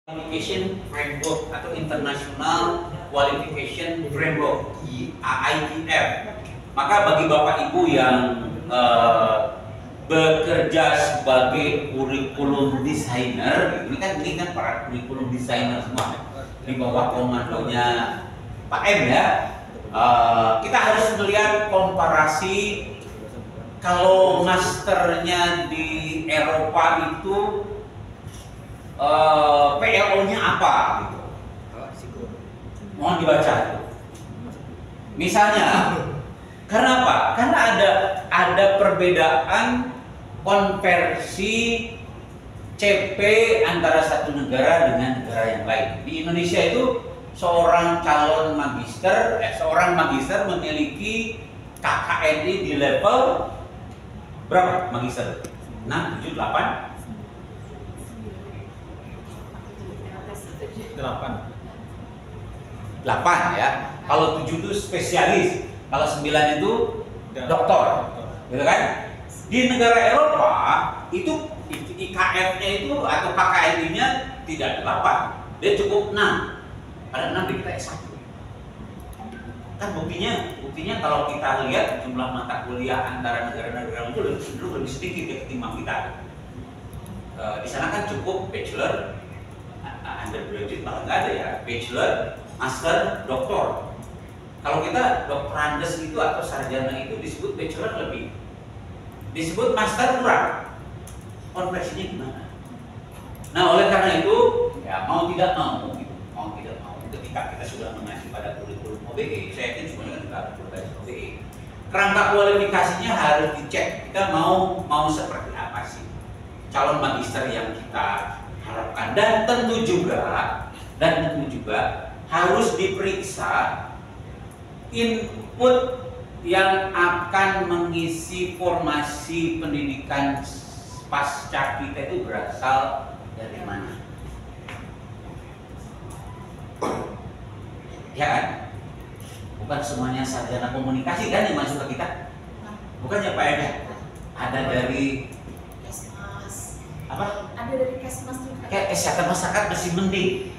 Qualification Framework atau International Qualification Framework (IQF). Maka bagi Bapak Ibu yang bekerja sebagai kurikulum designer, ini kan para kurikulum designer semua di bawah komandonya Pak M ya. Kita harus melihat komparasi kalau masternya di Eropa itu PLO-nya apa gitu. Mohon dibaca. Misalnya, karena apa? Karena ada perbedaan konversi CP antara satu negara dengan negara yang lain. Di Indonesia itu seorang magister memiliki KKNI di level berapa? Magister 6, 7, 8? 8 ya. Kalau 7 itu spesialis, kalau 9 itu doktor, gitu kan? Di negara Eropa itu IKF-nya itu atau KKNI-nya tidak 8, dia cukup 6. Ada 6 di kita S1. Kan buktinya kalau kita lihat jumlah mata kuliah antara negara-negara itu lebih sedikit ya ketimbang kita. Di sana kan cukup bachelor, undergraduate malah nggak ada ya, bachelor, master, doktor. Kalau kita doktorandes itu atau sarjana itu disebut bachelor lebih, disebut master kurang. Konversinya gimana? Nah oleh karena itu ya mau tidak mau, ketika kita sudah mengaji pada kurikulum OBE, saya yakin semuanya kan juga berbasis OBE. Kerangka kualifikasinya harus dicek. Kita mau seperti apa sih calon magister yang kita harapkan, dan tentu juga harus diperiksa input yang akan mengisi formasi pendidikan pasca kita itu berasal dari mana, ya kan? Bukan semuanya sarjana komunikasi kan yang masuk ke kita, bukannya Pak Eda? Ada dari apa? Ada dari Kesmas juga. Kayak kesehatan masyarakat masih mending.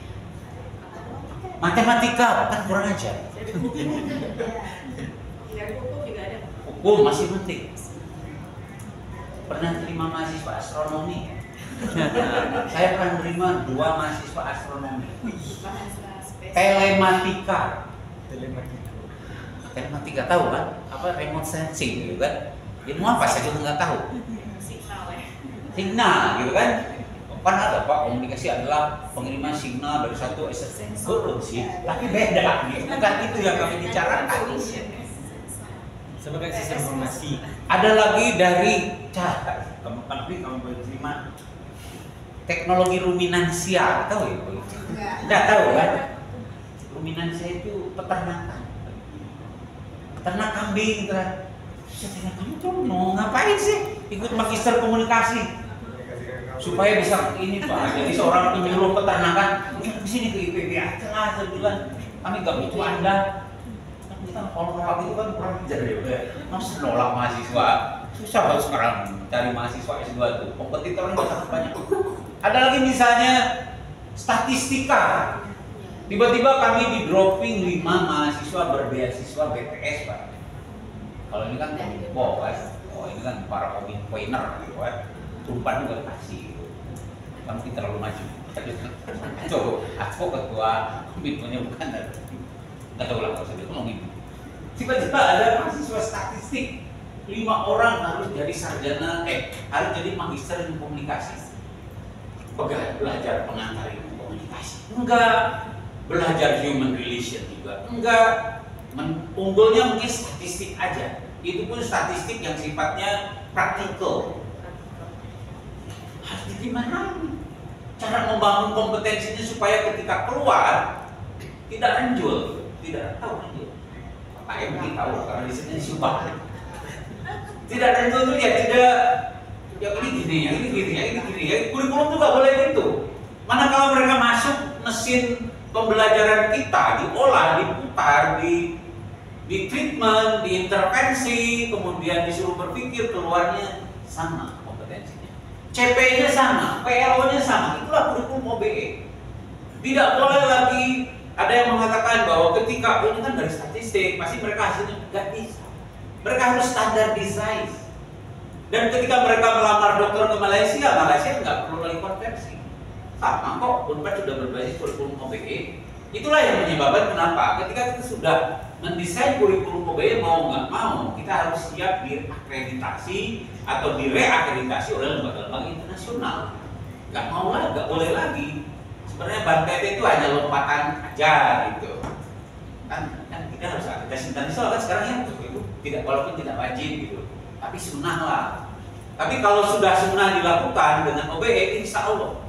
Matematika kan kurang ajar. Dari hukum juga ada. Hukum masih penting. Pernah terima mahasiswa astronomi? Saya pernah terima 2 mahasiswa astronomi. Telematika tahu kan? Apa remote sensing gitu kan? Ilmu apa saya juga nggak tahu. Signal gitu kan? Kan ada Pak, komunikasi adalah pengiriman signal dari satu betul sih, tapi beda gitu. Bukan itu yang kami bicarakan. Sebagai sistem informasi. Ada lagi dari kamu boleh terima teknologi luminansia, tahu ya? Enggak tahu kan? Luminansia itu peternakan kambing kan. Saya tanya, kamu tuh mau ngapain sih ikut magister komunikasi? Supaya bisa ini Pak, jadi seorang penyuluh peternakan, di sini ke IPB aja lah, saya bilang kami gak butuh Anda. Kita kalau nolak itu kan kurang ajar ya, masa nolak mahasiswa? Susah banget sekarang cari mahasiswa S2 itu, kompetitornya sangat banyak. Ada lagi misalnya statistika, tiba-tiba kami di dropping 5 mahasiswa berbeasiswa BPS Pak. Kalau ini kan Kominfo kan, ini kan para kominfoiner gitu kan, tumpan juga kasih. Kamu kita terlalu maju. Coba, aku ketua kominfonya bukan ada. Nggak tahu lah kalau saya ngomongin. Tiba-tiba ada mahasiswa statistik 5 orang harus jadi sarjana, harus jadi magister ilmu komunikasi. Belajar pengantar ilmu komunikasi. Enggak. Belajar human relation juga. Enggak. Unggulnya mungkin statistik aja. Itu pun statistik yang sifatnya praktikal. Harus dimanain cara membangun kompetensinya supaya ketika keluar tidak renjul, tidak tahu renjul. Pak M mungkin tahu karena di sini sumpah. Tidak renjul itu ya tidak. Ya ini gini, ya ini gini, ya ini gini. Ya kurikulum juga boleh gitu. Manakala mereka masuk mesin pembelajaran kita diolah, diputar, di treatment, diintervensi, kemudian disuruh berpikir, keluarnya sama kompetensinya. CP-nya sama, PLO-nya sama, itulah kurikulum OBE. Tidak boleh lagi ada yang mengatakan bahwa ketika ini kan dari statistik, pasti mereka hasilnya nggak bisa. Mereka harus standardisize. Dan ketika mereka melamar dokter ke Malaysia, Malaysia nggak perlu lagi konversi. Sama kok, Unpad sudah berbasis kurikulum OBE. Itulah yang menyebabkan kenapa ketika kita sudah mendesain kurikulum OBE mau nggak mau, kita harus siap diakreditasi atau direakreditasi oleh lembaga-lembaga internasional. Nggak mau lagi, nggak boleh lagi. Sebenarnya BANPT itu hanya lompatan aja gitu. Kan kita harus akreditasi internasional kan sekarang ya, itu tidak, walaupun tidak wajib gitu. Tapi sunnah lah. Tapi kalau sudah sunnah dilakukan dengan OBE, insya Allah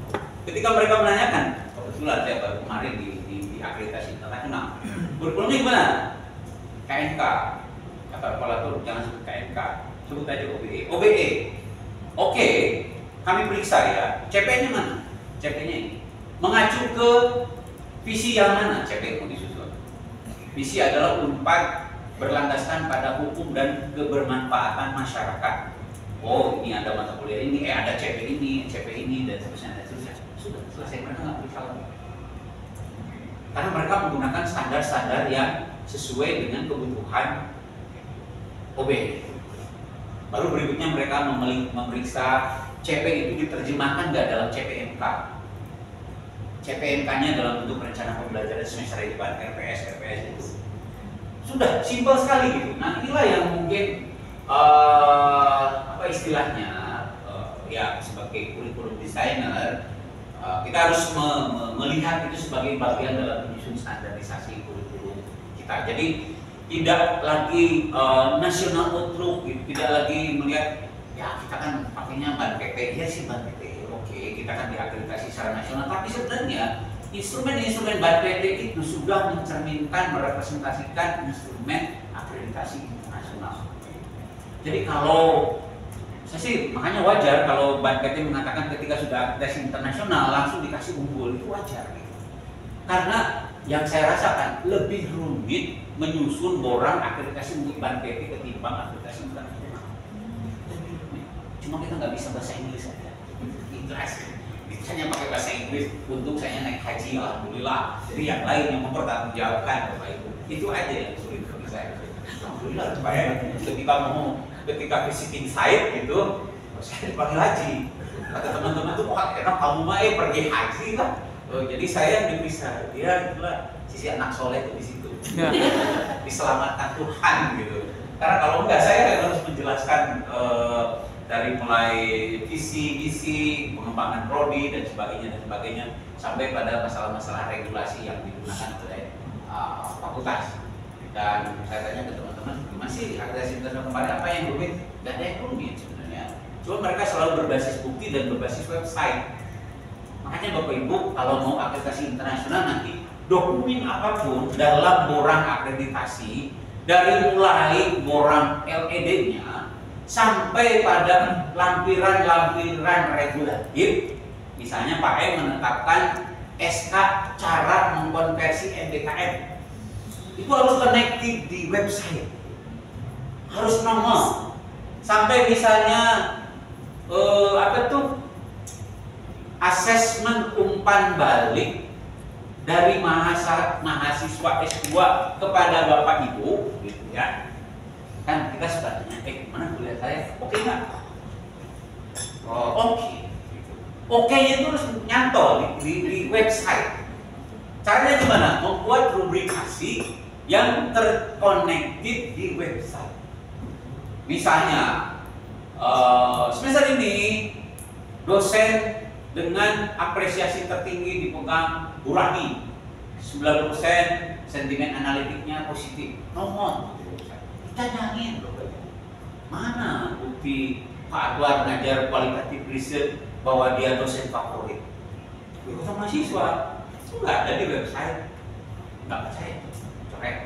ketika mereka menanyakan, kebetulan saya baru kemarin di akreditasi internasional, kurikulumnya gimana? KNK, kata kepala tuh jangan sebut KNK, sebut aja OBE. OBE, oke, kami periksa ya. CP-nya mana? CP-nya ini mengacu ke visi yang mana? CP mau disusun. Visi adalah Unpad berlandaskan pada hukum dan kebermanfaatan masyarakat. Oh, ini ada mata kuliah ini, ada CP ini, dan seterusnya. Sudah selesai, mereka nggak periksa lagi. Karena mereka menggunakan standar-standar yang sesuai dengan kebutuhan OBE. Baru berikutnya mereka memeriksa CP itu diterjemahkan nggak dalam CPMK. CPMK-nya dalam bentuk rencana pembelajaran semester depan, RPS itu. Sudah simpel sekali gitu. Nah inilah yang mungkin apa istilahnya ya sebagai kurikulum designer kita harus melihat itu sebagai bagian dalam menyusun standarisasi kurikulum kita. Jadi tidak lagi national outlook, gitu. Tidak lagi melihat ya kita kan pakainya BANPT, ya sih BANPT, oke kita kan diakreditasi secara nasional. Tapi sebenarnya instrumen-instrumen BANPT itu sudah mencerminkan, merepresentasikan instrumen akreditasi internasional. Jadi kalau saya sih makanya wajar kalau BANPT mengatakan ketika sudah akreditasi internasional langsung dikasih unggul, itu wajar gitu. Karena yang saya rasakan lebih rumit menyusun borang akreditasi untuk BANPT ketimbang akreditasi internasional. Lebih rumit. Cuma kita nggak bisa bahasa Inggris saja. Ikhlas. Hanya pakai bahasa Inggris. Untung saya naik haji, alhamdulillah. Jadi yang lain yang mempertanggungjawabkan Bapak Ibu. Itu aja yang sulit bagi saya. Alhamdulillah supaya ketika visiting site gitu, saya dipanggil haji. Kata teman-teman tuh, wah enak kamu mah pergi haji lah. Jadi saya yang dipisah, dia itulah sisi anak soleh itu di situ, diselamatkan Tuhan gitu. Karena kalau enggak saya harus menjelaskan dari mulai visi, misi, pengembangan prodi dan sebagainya sampai pada masalah-masalah regulasi yang digunakan oleh fakultas. Dan saya tanya ke teman-teman, masih akreditasi internasional kemarin apa yang rumit? Gak ada yang rumit sebenarnya. Cuma mereka selalu berbasis bukti dan berbasis website. Makanya Bapak Ibu kalau mau akreditasi internasional nanti dokumen apapun dalam borang akreditasi dari mulai borang LED-nya sampai pada lampiran-lampiran regulatif, misalnya Pak M menetapkan SK cara mengkonversi MBKM. Itu harus connected di website, harus nongol sampai misalnya asesmen umpan balik dari mahasiswa S2 kepada Bapak Ibu gitu ya. Kan kita suka tanya, gimana kuliah saya? Oke nggak? Oh, oke. Oke-nya itu harus nyantol di website. Caranya gimana? Membuat rubrikasi yang terconnected di website. Misalnya, semester ini dosen dengan apresiasi tertinggi dipegang Bu Rahmi, 90% sentimen analitiknya positif. Nomor kita nyanyiin loh, mana bukti Pak Adwar mengajar kualitatif riset bahwa dia dosen favorit? Kata mahasiswa, itu nggak ada di website, nggak percaya, corek.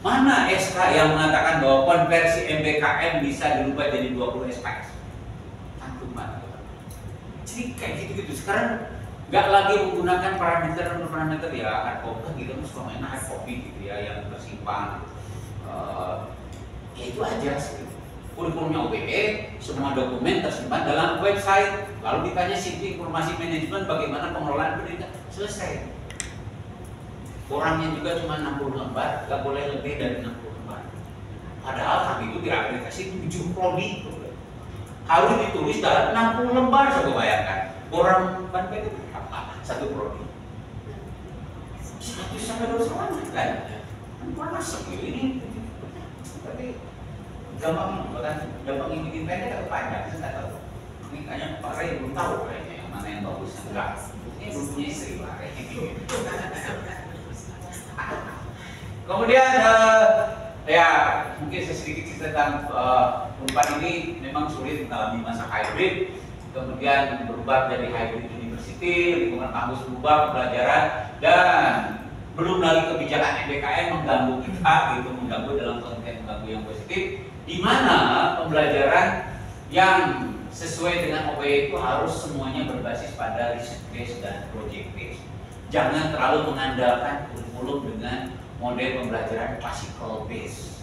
Mana SK yang mengatakan bahwa konversi MBKM bisa dirubah jadi 20 SKS? Cantum mana? Jadi kayak gitu-gitu. Sekarang nggak lagi menggunakan parameter ya hard copy gitu, selama ini hard copy gitu ya yang tersimpan. Ya itu aja sih. kurikulumnya OBE, semua dokumen tersimpan dalam website. Lalu ditanya CV informasi manajemen bagaimana pengelolaan pendidikan, selesai. Orangnya juga cuma 60 lembar, nggak boleh lebih dari 60 lembar. Padahal kami itu diaplikasi 7 prodi. Harus ditulis dalam 60 lembar, coba bayangkan. Orang Banten itu apa? Satu prodi. 100 sampai 200 halaman kan? Panas ini. Tapi gampang ini bikin pendek atau panjang, saya nggak tahu. Ini kayaknya Pak Ray belum tahu kayaknya yang mana yang bagus. Enggak, ini belum punya istri Pak Ray. Kemudian ya mungkin saya sedikit cerita tentang Unpad ini memang sulit mengalami masa hybrid, kemudian berubah dari hybrid university, lingkungan kampus berubah, pembelajaran, dan belum lagi kebijakan MBKM mengganggu kita, gitu, mengganggu dalam konteks mengganggu yang positif, di mana pembelajaran yang sesuai dengan OBE itu harus semuanya berbasis pada research based dan project based. Jangan terlalu mengandalkan kurikulum dengan model pembelajaran classical based.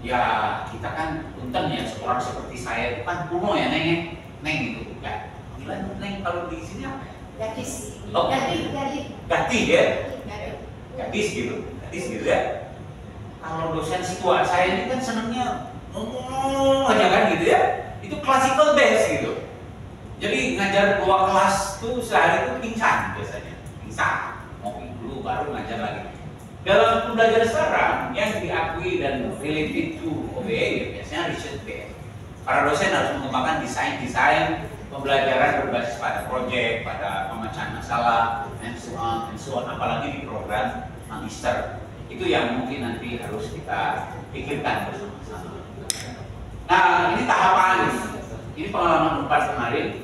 Ya kita kan untung ya, seorang seperti saya itu kan kuno ya Neng gitu kan. Gila Neng kalau di sini apa ya? Gadis. Oh, Gadis. Gadis ya? Gadis gitu ya. Kalau dosen tua saya ini kan senangnya ngomong aja kan gitu ya. Itu classical based gitu. Jadi ngajar 2 kelas tuh sehari itu pingsan biasanya. Pingsan. Ngopi dulu baru ngajar lagi. Dalam pembelajaran sekarang yang diakui dan related to OBE ya, biasanya research based. Para dosen harus mengembangkan desain pembelajaran berbasis pada proyek, pada pemecahan masalah, and so on, apalagi di program magister. Itu yang mungkin nanti harus kita pikirkan bersama-sama. Nah, ini tahapan, ini pengalaman Unpad kemarin.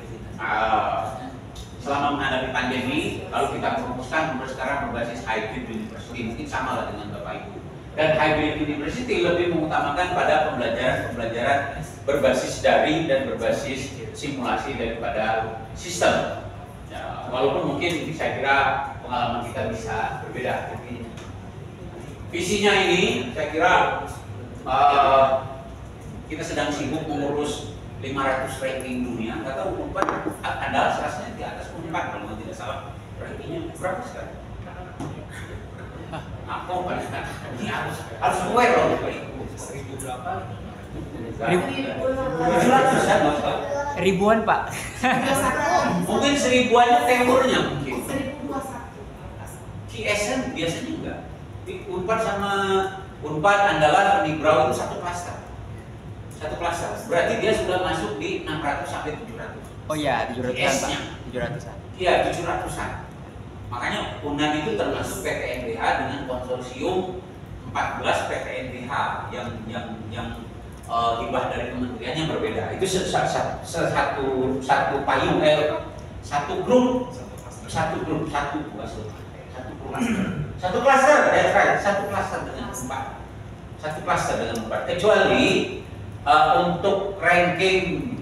Selama menghadapi pandemi, lalu kita merumuskan sekarang berbasis hybrid university, mungkin sama lah dengan Bapak Ibu. Dan hybrid university lebih mengutamakan pada pembelajaran berbasis daring dan berbasis simulasi daripada sistem. Ya, walaupun mungkin saya kira pengalaman kita bisa berbeda. Tapi visinya ini saya kira kita sedang sibuk mengurus 500 ranking dunia. Nggak tahu Unpad Anda rasanya di atas 4 kalau tidak salah. Rankingnya berapa sekarang? Apa ini harus aware loh Bapak Ibu. 1000 berapa? 700-an Bapak. Ribuan Pak. Mungkin 1000-annya temurnya mungkin. 1021. CSN biasanya enggak. Di Unpad sama Unpad Andalas Unibrau itu satu klaster. Satu klaster. Berarti dia sudah masuk di 600 sampai 700. Oh iya, 700-an Pak. CS-nya. 700-an. Iya, 700-an. Makanya UNAN itu termasuk PTNBH dengan konsorsium 14 PTNBH yang hibah dari kementeriannya berbeda. Itu satu payung, satu grup, satu klaster, that's right, satu klaster dengan Unpad. Satu klaster dengan Unpad. Kecuali untuk ranking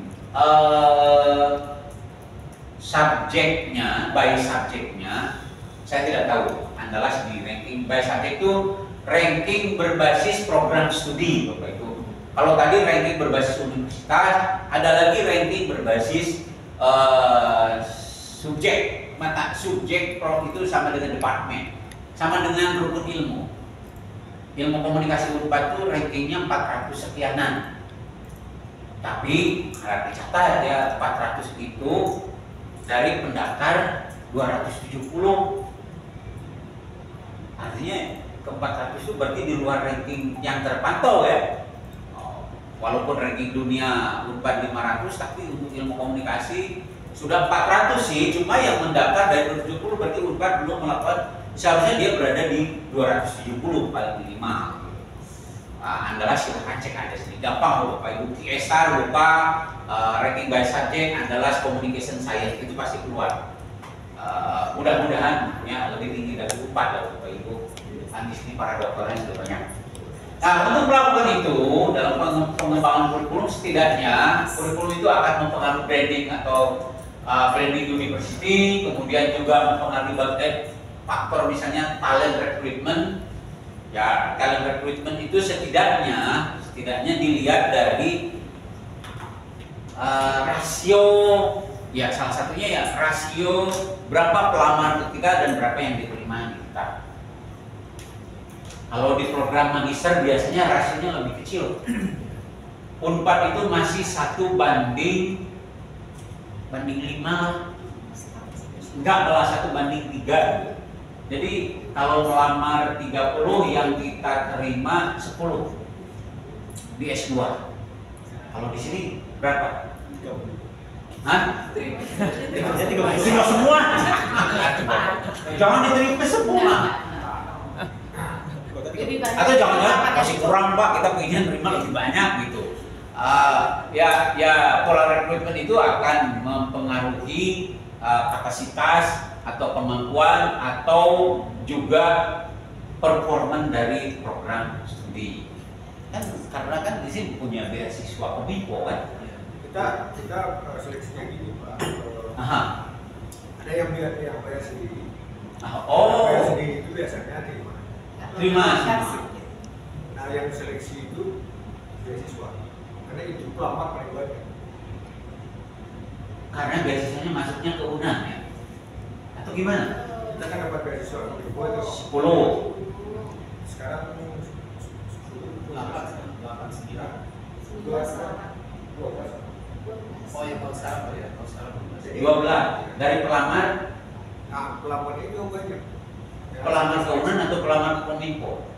subjeknya, by subjeknya, saya tidak tahu. Andalas di ranking by subjek itu ranking berbasis program studi, Bapak Ibu. Kalau tadi ranking berbasis universitas, ada lagi ranking berbasis subjek, mata subjek itu sama dengan departemen, sama dengan rukun ilmu. Ilmu komunikasi Unpad itu rankingnya 400 sekianan. Tapi harap dicatat ya, 400 itu dari pendaftar 270. Artinya ke 400 itu berarti di luar ranking yang terpantau ya. Walaupun ranking dunia Unpad 500, tapi untuk ilmu komunikasi sudah 400 sih. Cuma yang mendaftar dari 270 berarti Unpad belum melakukan, seharusnya dia berada di 270 paling minimal. Andalas silahkan cek aja sendiri, gampang loh Bapak Ibu. TSR lupa, ranking by subject, Andalas communication science itu pasti keluar. Mudah-mudahan ya lebih tinggi dari Unpad lah Bapak Ibu. Di sini para dokternya sudah banyak. Nah, untuk melakukan itu dalam pengembangan kurikulum, setidaknya kurikulum itu akan mempengaruhi branding atau branding university, kemudian juga mempengaruhi faktor misalnya talent recruitment. Ya, talent recruitment itu setidaknya setidaknya dilihat dari rasio, ya salah satunya ya rasio berapa pelamar kita dan berapa yang diterima kita. Kalau di program magister biasanya rasionya lebih kecil. Unpad itu masih 1:5, enggak, malah 1:3. Jadi kalau melamar 30 yang kita terima 10 di S2. Kalau di sini berapa? 30. Hah? Terima semua. Jangan diterima semua. Lebih banyak. Atau jangan-jangan masih kurang Pak, kita pengen terima lebih banyak gitu. Ya pola rekrutmen itu akan mempengaruhi kapasitas atau kemampuan atau juga performan dari program studi. Kan karena kan di sini punya beasiswa Kominfo kan. Kita seleksinya gini Pak. Aha. Ada yang bayar sendiri. Oh. Bayar sendiri itu biasanya Terima. Nah yang seleksi itu beasiswa. Karena itu pelamar paling banyak. Karena beasiswanya masuknya ke UNAM ya? Atau gimana? Kita kan dapat beasiswa Kominfo itu 10. sekarang 12. Oh ya kalau sekarang ya, kalau sekarang 12 dari pelamar. Nah pelamar itu banyak. Pelamar ke UNAM atau pelamar ke Kominfo?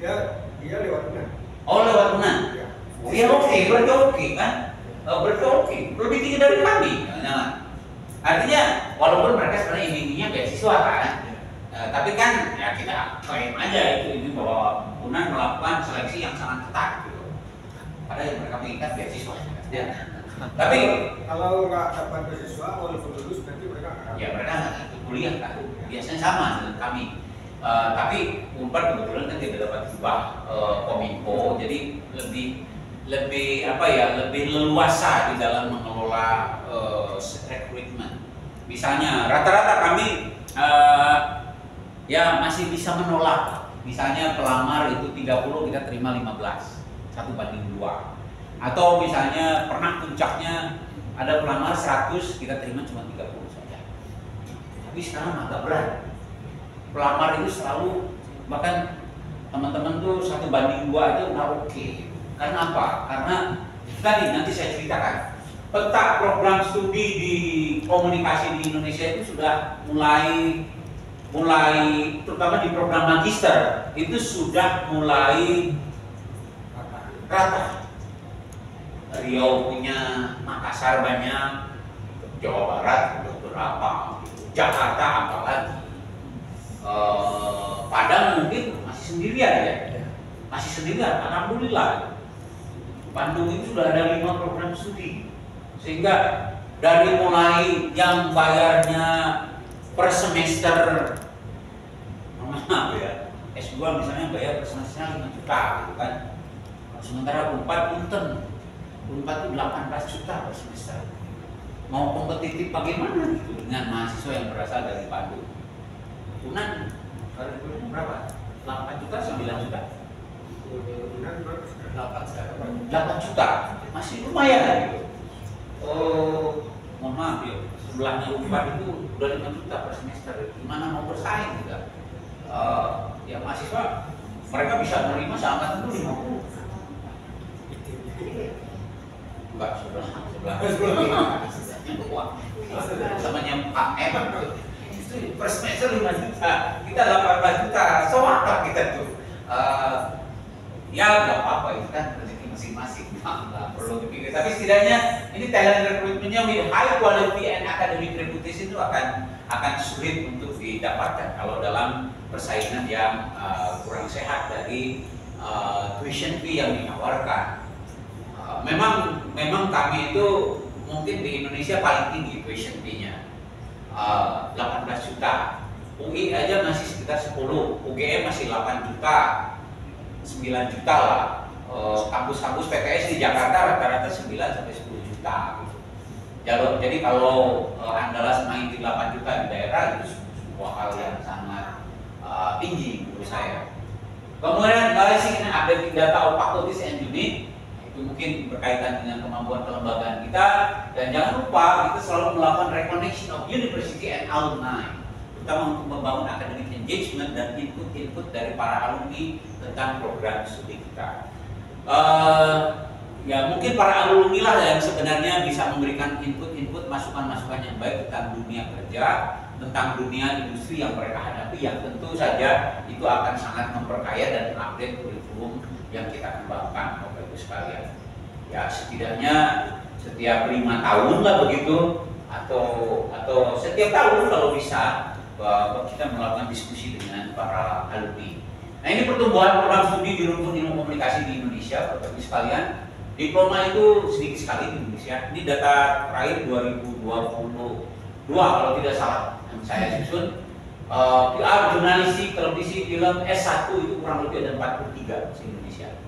Dia lewat UNAM. Oh lewat UNAM. Ya. Ya oke, berarti oke kan? Berarti oke, lebih tinggi dari kami. Jangan. Artinya walaupun mereka sebenarnya intinya beasiswa kan, tapi kan ya kita klaim aja itu bahwa UNAM melakukan seleksi yang sangat ketat gitu. Padahal yang mereka menginginkan beasiswa. Ya. Tapi kalau nggak dapat beasiswa walaupun lulus nanti mereka nggak. ya mereka nggak ikut kuliah kan, biasanya sama dengan kami. Tapi Unpad kebetulan kan tidak dapat hibah Kominfo, jadi lebih apa ya, lebih leluasa di dalam mengelola rekrutmen. Misalnya rata-rata kami ya masih bisa menolak. Misalnya pelamar itu 30 kita terima 15, 1:2. Atau misalnya pernah puncaknya ada pelamar 100 kita terima cuma 30 saja. Tapi sekarang agak berat. Pelamar itu selalu, bahkan teman-teman tuh 1:2 itu udah oke. Karena apa? Karena tadi nanti saya ceritakan peta program studi di komunikasi di Indonesia itu sudah mulai terutama di program magister itu sudah mulai rata. Riau punya, Makassar banyak, Jawa Barat udah berapa, Jakarta apalagi. Padang mungkin masih sendirian ya, masih sendirian. Alhamdulillah. Bandung itu sudah ada 5 program studi, sehingga dari mulai yang bayarnya per semester, maaf ya, S2 misalnya bayar per semesternya 5 juta, gitu kan. Sementara Unpad punten, Unpad itu 18 juta per semester. Mau kompetitif bagaimana gitu dengan mahasiswa yang berasal dari Bandung? UNAM berapa? 8 juta, 9 juta? 8 juta, masih lumayan lah gitu. Mohon maaf ya, sebelahnya Unpad itu udah 5 juta per semester. Gimana mau bersaing juga? Ya mahasiswa mereka bisa menerima seangkatan itu 50. Enggak, sebelah namanya Pak M itu per semester 5 juta, kita 18 juta, sewakaf kita tuh. Ya nggak apa-apa, itu kan rezeki masing-masing, nggak perlu dipikir. Tapi setidaknya ini talent recruitment-nya with high quality and academic reputation itu akan sulit untuk didapatkan kalau dalam persaingan yang kurang sehat dari tuition fee yang ditawarkan. Memang kami itu mungkin di Indonesia paling tinggi tuition fee-nya, 18 juta. UI aja masih sekitar 10, UGM masih 8 juta, 9 juta lah. Kampus-kampus PTS di Jakarta rata-rata 9 sampai 10 juta. Jadi kalau Andalas main di 8 juta di daerah itu sebuah hal yang sangat tinggi menurut saya. Kemudian analyzing and updating data of faculties and unit, itu mungkin berkaitan dengan kemampuan kelembagaan kita. Dan jangan lupa kita selalu melakukan recognition of university and alumni, terutama untuk membangun academic engagement dan input-input dari para alumni tentang program studi kita. Ya mungkin para alumni lah yang sebenarnya bisa memberikan input-input, masukan-masukan yang baik tentang dunia kerja, tentang dunia industri yang mereka hadapi, yang tentu saja itu akan sangat memperkaya dan mengupdate kurikulum yang kita kembangkan, Bapak Ibu sekalian. Ya setidaknya setiap 5 tahun lah begitu, atau setiap tahun kalau bisa kita melakukan diskusi dengan para alumni. Nah ini pertumbuhan program studi di rumpun ilmu komunikasi di Indonesia, Bapak Ibu sekalian. Diploma itu sedikit sekali di Indonesia. Ini data terakhir 2022 kalau tidak salah yang saya susun. PR, jurnalistik, televisi, film S1 itu kurang lebih ada 43 di Indonesia.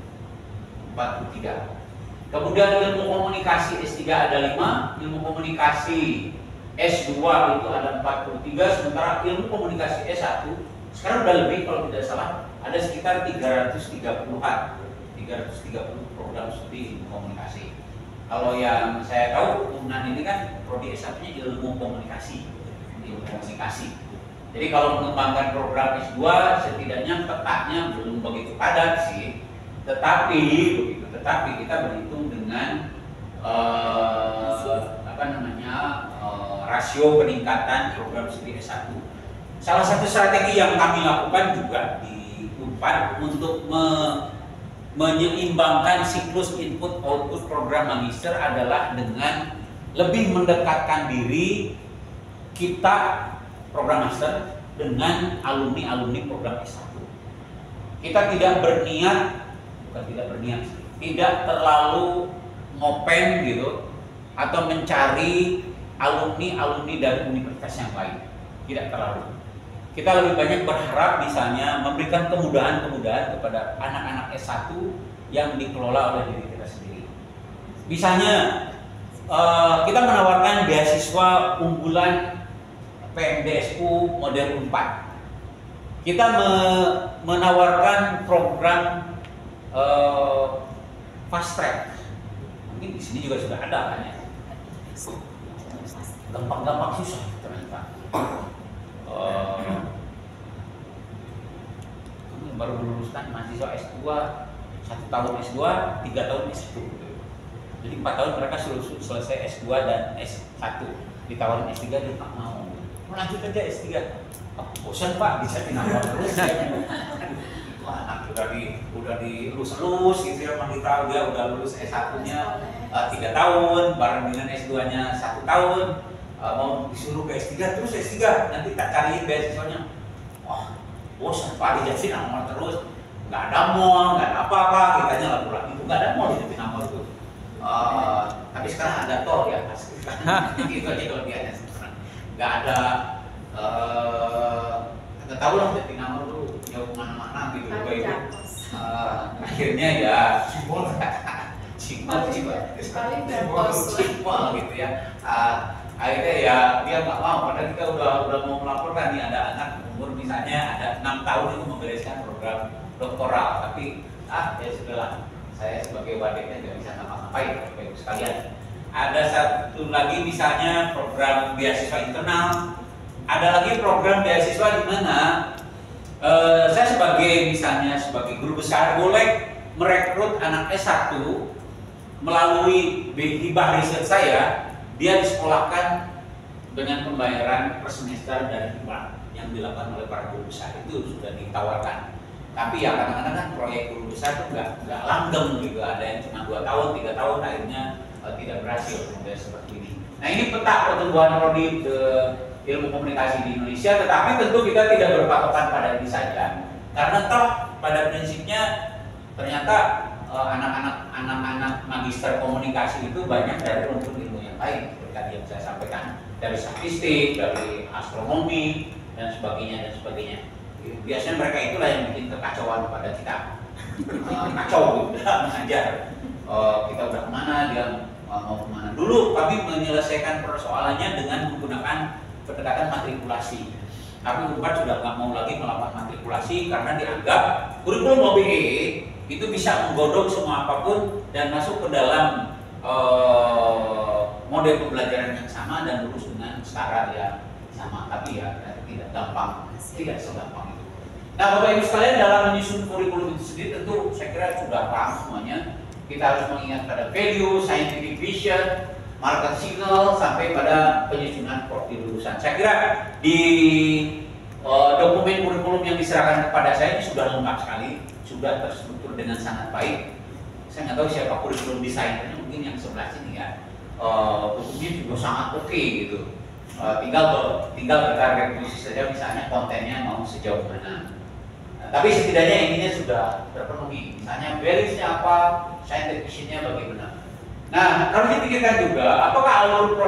43. Kemudian ilmu komunikasi S3 ada 5, ilmu komunikasi S2 itu ada 43, sementara ilmu komunikasi S1 sekarang udah lebih kalau tidak salah, ada sekitar 330-an. 330 program studi ilmu komunikasi. Kalau yang saya tahu UNAN ini kan prodi S1-nya ilmu komunikasi. Jadi kalau mengembangkan program S2 setidaknya petanya belum begitu padat sih. Tetapi kita berhitung dengan rasio peningkatan program studi S1. Salah satu strategi yang kami lakukan juga di Unpad untuk menyeimbangkan siklus input output program magister adalah dengan lebih mendekatkan diri kita program master dengan alumni program S1. Kita tidak terlalu ngopen gitu atau mencari alumni dari universitas yang lain. Tidak terlalu. Kita lebih banyak berharap misalnya memberikan kemudahan-kemudahan kepada anak-anak S1 yang dikelola oleh diri kita sendiri. Misalnya kita menawarkan beasiswa unggulan PMDSU model 4. Kita menawarkan program fast track. Mungkin di sini juga sudah ada kan ya. Gampang-gampang susah ternyata. Baru meluluskan mahasiswa S2 1 tahun S2, 3 tahun S1. Jadi 4 tahun mereka selesai S2 dan S1. Di tahun S3 dia tak mau. Lanjut aja S3. Bosan Pak, bisa dinampak terus. Itu anak udah dilulus gitu ya, kita dia udah lulus S1-nya 3 tahun, bareng dengan S2-nya 1 tahun. Mau disuruh ke S3 terus S3 nanti tak cariin beasiswanya. Wah, bosan Pak, di Jatinangor terus, nggak ada mall, nggak ada apa-apa, kitanya laporan itu nggak ada mall di Jatinangor itu. Tapi sekarang ada tol ya, itu aja kelebihannya sekarang. Nggak ada, nggak tahu lah Jatinangor tuh jauh mana-mana gitu. Akhirnya ya Cimol gitu ya. Akhirnya ya dia nggak mau, padahal kita udah mau melaporkan nih ada anak umur misalnya ada 6 tahun itu membereskan program doktoral, tapi ya sudahlah, saya sebagai wadiknya nggak bisa ngapa-ngapain, Bapak Ibu sekalian. Ada satu lagi misalnya program beasiswa internal, ada lagi program beasiswa di mana saya sebagai guru besar boleh merekrut anak S1 melalui hibah riset saya. Dia disekolahkan dengan pembayaran per semester dari hibah yang dilakukan oleh para guru besar, itu sudah ditawarkan. Tapi ya kadang-kadang kan proyek guru besar itu nggak langgeng gitu, ada yang cuma 2 tahun, 3 tahun akhirnya tidak berhasil model seperti ini. Nah ini peta pertumbuhan prodi ilmu komunikasi di Indonesia, tetapi tentu kita tidak berpatokan pada ini saja, karena toh pada prinsipnya ternyata anak-anak magister komunikasi itu banyak dari rumpun ilmu yang lain, seperti tadi yang saya sampaikan, dari statistik, dari astronomi dan sebagainya. Biasanya mereka itulah yang bikin kekacauan pada kita. Kacau gitu, mengajar. Kita udah kemana, dia mau kemana. Dulu kami menyelesaikan persoalannya dengan menggunakan pendekatan matrikulasi. Tapi Unpad sudah nggak mau lagi melakukan matrikulasi karena dianggap kurikulum OBE itu bisa menggodok semua apapun dan masuk ke dalam model pembelajaran yang sama dan lulus dengan setara yang sama. Tapi ya tidak gampang, tidak segampang itu. Nah, Bapak Ibu sekalian, dalam menyusun kurikulum itu sendiri tentu saya kira sudah paham semuanya. Kita harus mengingat pada value, scientific vision, market signal, sampai pada penyusunan profil lulusan. Saya kira di dokumen kurikulum yang diserahkan kepada saya ini sudah lengkap sekali, sudah terstruktur dengan sangat baik. Saya nggak tahu siapa kurikulum desainernya, mungkin yang sebelah sini ya. Bukunya juga sangat oke gitu. Tinggal kita revisi saja misalnya kontennya mau sejauh mana. Tapi setidaknya ininya sudah terpenuhi. Misalnya values-nya apa, scientific vision-nya bagaimana. Nah, harus dipikirkan juga apakah alur